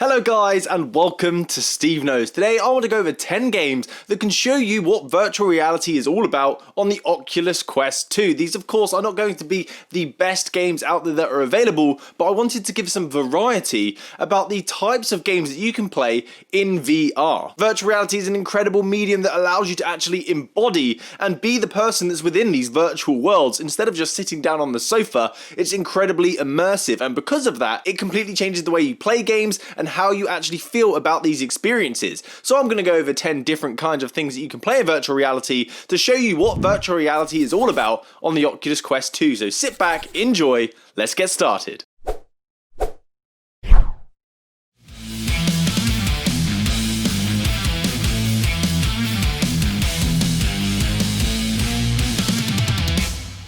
Hello guys and welcome to Steve Knows. Today I want to go over 10 games that can show you what virtual reality is all about on the Oculus Quest 2. These of course are not going to be the best games out there that are available, but I wanted to give some variety about the types of games that you can play in VR. Virtual reality is an incredible medium that allows you to actually embody and be the person that's within these virtual worlds. Instead of just sitting down on the sofa, it's incredibly immersive, and because of that, it completely changes the way you play games and how you actually feel about these experiences. So I'm going to go over 10 different kinds of things that you can play in virtual reality to show you what virtual reality is all about on the Oculus Quest 2. So sit back, enjoy, let's get started.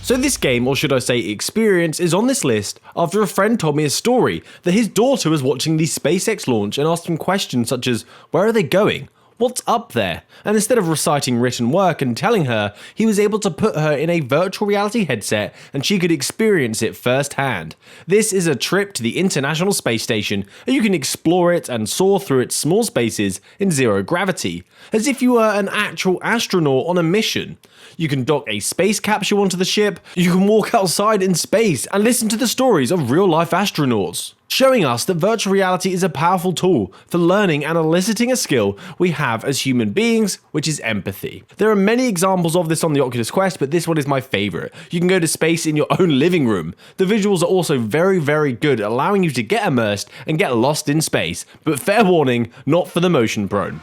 So this game, or should I say experience, is on this list after a friend told me a story that his daughter was watching the SpaceX launch and asked him questions such as, where are they going? What's up there? And instead of reciting written work and telling her, he was able to put her in a virtual reality headset and she could experience it firsthand. This is a trip to the International Space Station, and you can explore it and soar through its small spaces in zero gravity, as if you were an actual astronaut on a mission. You can dock a space capsule onto the ship, you can walk outside in space and listen to the stories of real-life astronauts, showing us that virtual reality is a powerful tool for learning and eliciting a skill we have as human beings, which is empathy. There are many examples of this on the Oculus Quest, but this one is my favorite. You can go to space in your own living room. The visuals are also very good, allowing you to get immersed and get lost in space, but fair warning, not for the motion prone.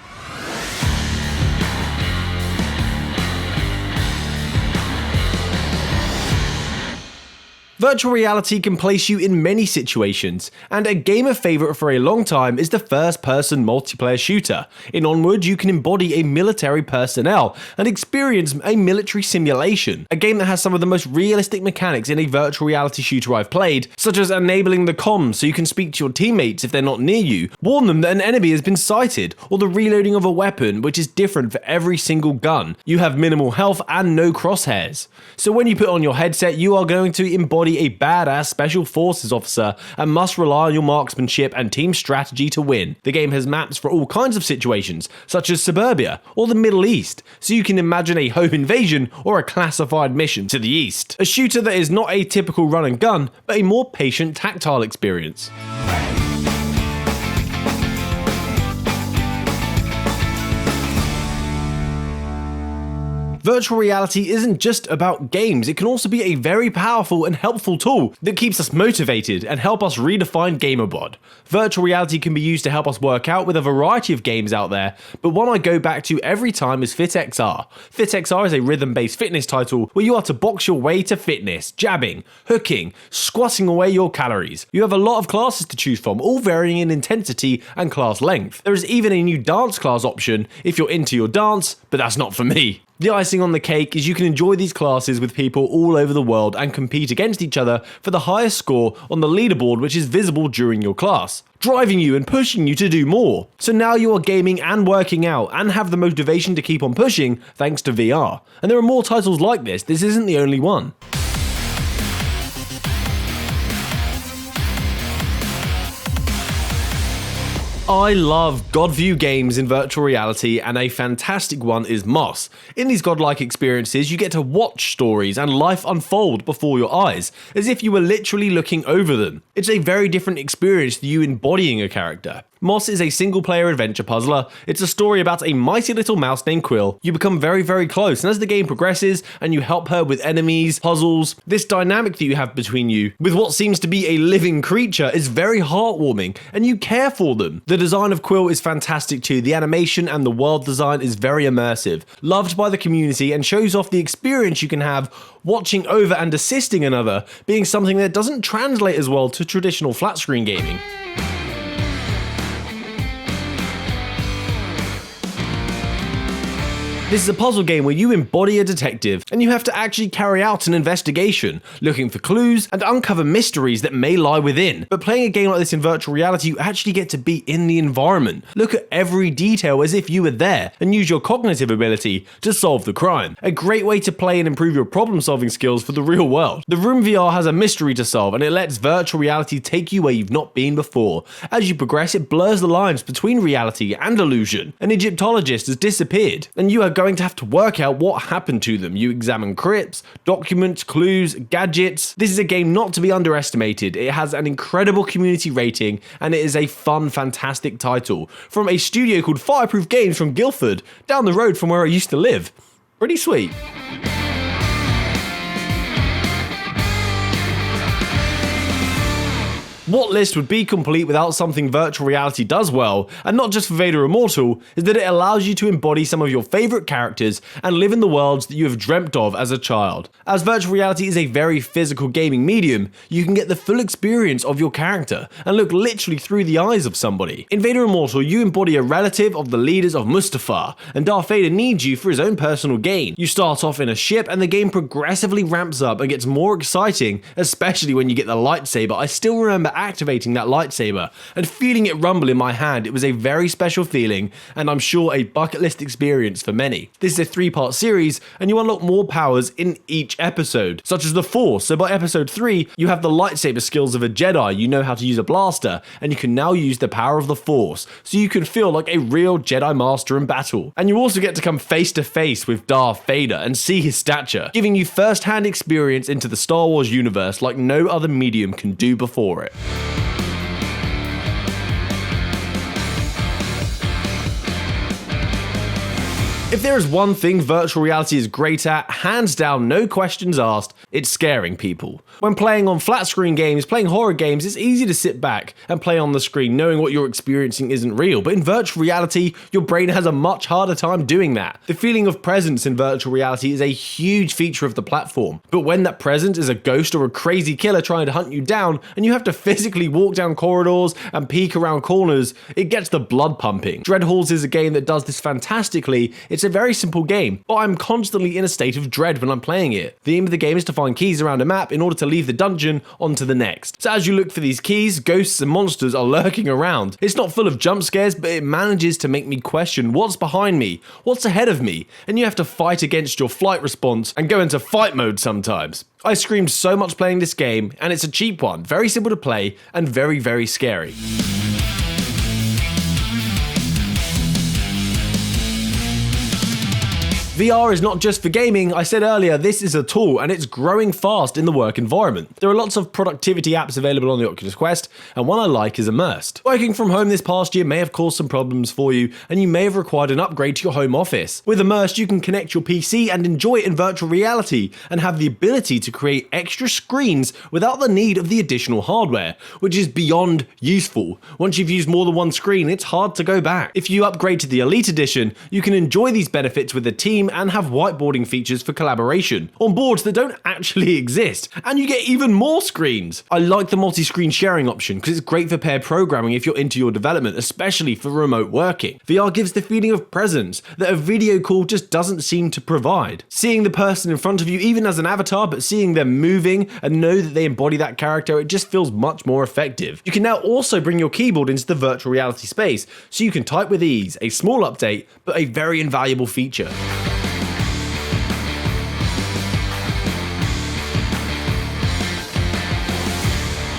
Virtual reality can place you in many situations, and a gamer favourite for a long time is the first-person multiplayer shooter. In Onward, you can embody a military personnel and experience a military simulation, a game that has some of the most realistic mechanics in a virtual reality shooter I've played, such as enabling the comms so you can speak to your teammates if they're not near you, warn them that an enemy has been sighted, or the reloading of a weapon which is different for every single gun. You have minimal health and no crosshairs. So when you put on your headset, you are going to embody a badass special forces officer and must rely on your marksmanship and team strategy to win. The game has maps for all kinds of situations, such as suburbia or the Middle East, so you can imagine a home invasion or a classified mission to the east. A shooter that is not a typical run and gun, but a more patient tactile experience. Virtual reality isn't just about games, it can also be a very powerful and helpful tool that keeps us motivated and help us redefine gamerbod. Virtual reality can be used to help us work out with a variety of games out there, but one I go back to every time is FitXR. FitXR is a rhythm-based fitness title where you are to box your way to fitness, jabbing, hooking, squatting away your calories. You have a lot of classes to choose from, all varying in intensity and class length. There is even a new dance class option if you're into your dance, but that's not for me. The icing on the cake is you can enjoy these classes with people all over the world and compete against each other for the highest score on the leaderboard, which is visible during your class, driving you and pushing you to do more. So now you are gaming and working out and have the motivation to keep on pushing thanks to VR. And there are more titles like this isn't the only one. I love God View games in virtual reality, and a fantastic one is Moss. In these godlike experiences, you get to watch stories and life unfold before your eyes, as if you were literally looking over them. It's a very different experience to you embodying a character. Moss is a single-player adventure puzzler. It's a story about a mighty little mouse named Quill. You become very close, and as the game progresses and you help her with enemies, puzzles, this dynamic that you have between you with what seems to be a living creature is very heartwarming, and you care for them. The design of Quill is fantastic too. The animation and the world design is very immersive, loved by the community, and shows off the experience you can have watching over and assisting another, being something that doesn't translate as well to traditional flat-screen gaming. This is a puzzle game where you embody a detective and you have to actually carry out an investigation, looking for clues and uncover mysteries that may lie within. But playing a game like this in virtual reality, you actually get to be in the environment, look at every detail as if you were there, and use your cognitive ability to solve the crime. A great way to play and improve your problem-solving skills for the real world. The Room VR has a mystery to solve, and it lets virtual reality take you where you've not been before. As you progress, it blurs the lines between reality and illusion. An Egyptologist has disappeared, and you are going to have to work out what happened to them. You examine crypts, documents, clues, gadgets. This is a game not to be underestimated. It has an incredible community rating, and it is a fun, fantastic title from a studio called Fireproof Games from Guildford, down the road from where I used to live. Pretty sweet. What list would be complete without something virtual reality does well, and not just for Vader Immortal, is that it allows you to embody some of your favourite characters and live in the worlds that you have dreamt of as a child. As virtual reality is a very physical gaming medium, you can get the full experience of your character and look literally through the eyes of somebody. In Vader Immortal, you embody a relative of the leaders of Mustafar, and Darth Vader needs you for his own personal gain. You start off in a ship and the game progressively ramps up and gets more exciting, especially when you get the lightsaber. I still remember activating that lightsaber and feeling it rumble in my hand. It was a very special feeling, and I'm sure a bucket list experience for many. This is a 3-part series, and you unlock more powers in each episode, such as the Force. So by episode 3, you have the lightsaber skills of a Jedi, you know how to use a blaster, and you can now use the power of the Force, so you can feel like a real Jedi Master in battle. And you also get to come face to face with Darth Vader and see his stature, giving you first-hand experience into the Star Wars universe like no other medium can do before it. If there is one thing virtual reality is great at, hands down, no questions asked, it's scaring people. When playing on flat screen games, playing horror games, it's easy to sit back and play on the screen knowing what you're experiencing isn't real, but in virtual reality, your brain has a much harder time doing that. The feeling of presence in virtual reality is a huge feature of the platform, but when that presence is a ghost or a crazy killer trying to hunt you down, and you have to physically walk down corridors and peek around corners, it gets the blood pumping. Dread Halls is a game that does this fantastically. It's a very simple game, but I'm constantly in a state of dread when I'm playing it. The aim of the game is to find keys around a map in order to leave the dungeon onto the next. So as you look for these keys, ghosts and monsters are lurking around. It's not full of jump scares, but it manages to make me question what's behind me, what's ahead of me, and you have to fight against your flight response and go into fight mode sometimes. I screamed so much playing this game, and it's a cheap one, very simple to play, and very, very scary. VR is not just for gaming. I said earlier, this is a tool and it's growing fast in the work environment. There are lots of productivity apps available on the Oculus Quest, and one I like is Immersed. Working from home this past year may have caused some problems for you, and you may have required an upgrade to your home office. With Immersed, you can connect your PC and enjoy it in virtual reality, and have the ability to create extra screens without the need of the additional hardware, which is beyond useful. Once you've used more than one screen, it's hard to go back. If you upgrade to the Elite Edition, you can enjoy these benefits with a team and have whiteboarding features for collaboration on boards that don't actually exist, and you get even more screens. I like the multi-screen sharing option because it's great for pair programming if you're into your development, especially for remote working. VR gives the feeling of presence that a video call just doesn't seem to provide. Seeing the person in front of you, even as an avatar, but seeing them moving and know that they embody that character, it just feels much more effective. You can now also bring your keyboard into the virtual reality space, so you can type with ease. A small update, but a very invaluable feature.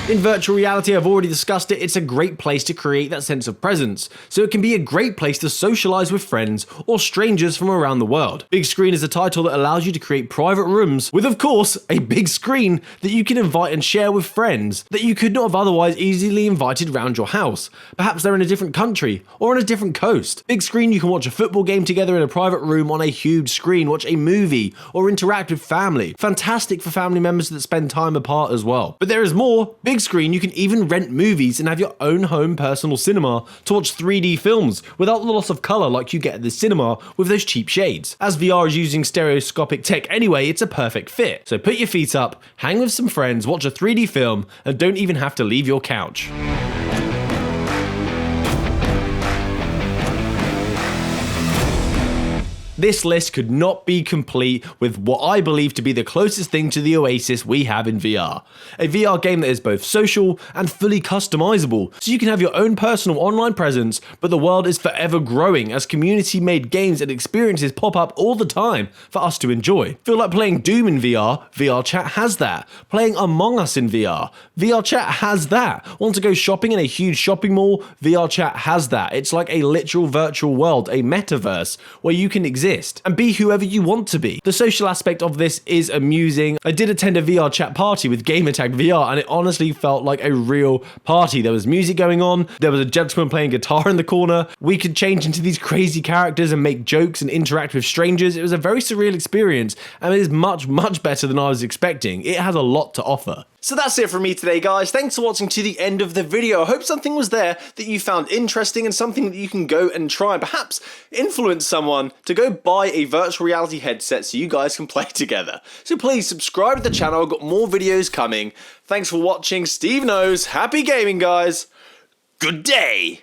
In virtual reality, I've already discussed it, it's a great place to create that sense of presence, so it can be a great place to socialize with friends or strangers from around the world. Big Screen is a title that allows you to create private rooms with, of course, a big screen that you can invite and share with friends that you could not have otherwise easily invited round your house. Perhaps they're in a different country or on a different coast. Big Screen, you can watch a football game together in a private room on a huge screen, watch a movie, or interact with family. Fantastic for family members that spend time apart as well. But there is more. Big Screen, you can even rent movies and have your own home personal cinema to watch 3D films without the loss of colour like you get at the cinema with those cheap shades. As VR is using stereoscopic tech anyway, it's a perfect fit. So put your feet up, hang with some friends, watch a 3D film, and don't even have to leave your couch. This list could not be complete with what I believe to be the closest thing to the oasis we have in VR. A VR game that is both social and fully customizable, so you can have your own personal online presence, but the world is forever growing as community-made games and experiences pop up all the time for us to enjoy. Feel like playing Doom in VR? VR chat has that. Playing Among Us in VR? VR chat has that. Want to go shopping in a huge shopping mall? VR chat has that. It's like a literal virtual world, a metaverse, where you can exist and be whoever you want to be. The social aspect of this is amusing. I did attend a VR chat party with Gamertag VR and it honestly felt like a real party. There was music going on, there was a gentleman playing guitar in the corner, we could change into these crazy characters and make jokes and interact with strangers. It was a very surreal experience and it is much, much better than I was expecting. It has a lot to offer. So that's it from me today, guys. Thanks for watching to the end of the video. I hope something was there that you found interesting and something that you can go and try and perhaps influence someone to go buy a virtual reality headset so you guys can play together. So please subscribe to the channel. I've got more videos coming. Thanks for watching. Steve knows. Happy gaming, guys. Good day.